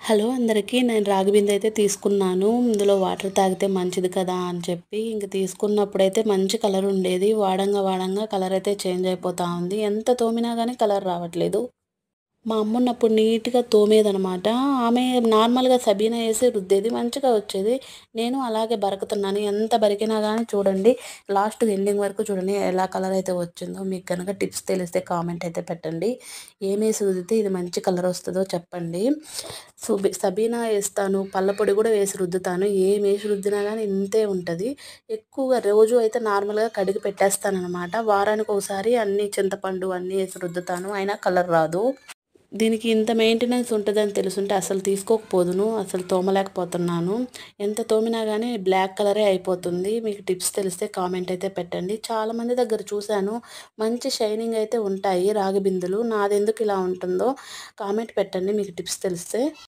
Hello అందరికీ. నేను రాగి బిందె అయితే తీసుకున్నాను. ఇందులో వాటర్ తాగితే మంచిది కదా అని చెప్పి ఇంక తీసుకున్నప్పుడైతే మంచి కలర్ ఉండేది. వాడంగా కలర్ అయితే చేంజ్ అయిపోతా ఉంది. ఎంత తోమినా గానీ కలర్ రావట్లేదు. మా అమ్మున్నప్పుడు నీట్‌గా తోమేదనమాట. ఆమె నార్మల్‌గా సబీనా ఏసి రుద్దేది. మంచిగా వచ్చేది. నేను అలాగే బరకుతున్నాను. ఎంత బరికినా గానీ చూడండి, లాస్ట్ ఎండింగ్ వరకు చూడండి ఎలా కలర్ అయితే వచ్చిందో. మీకు గనక టిప్స్ తెలిస్తే కామెంట్ అయితే పెట్టండి. ఏమేసి రుద్దితే ఇది మంచి కలర్ వస్తదో చెప్పండి. సబీనా ఏస్తాను, పళ్ళ పొడి కూడా వేసి రుద్దుతాను. ఏమేసి రుద్దినా గానీ ఇంతే ఉంటది. ఎక్కువగా రోజు అయితే నార్మల్‌గా కడిగి పెట్టేస్తాననమాట. వారానికి ఒకసారి అన్నీ చింతపండు అన్నీ ఏసి రుద్దుతాను. అయినా కలర్ రాదు. దీనికి ఇంత మెయింటెనెన్స్ ఉంటదని తెలుసుంటే అసలు తీసుకోకపోదును. అసలు తోమలేకపోతున్నాను. ఎంత తోమినా గానీ బ్లాక్ కలరే అయిపోతుంది. మీకు టిప్స్ తెలిస్తే కామెంట్ అయితే పెట్టండి. చాలామంది దగ్గర చూశాను. మంచి షైనింగ్ అయితే ఉంటాయి రాగి బిందెలు. నాదెందుకు ఇలా ఉంటుందో కామెంట్ పెట్టండి మీకు టిప్స్ తెలిస్తే.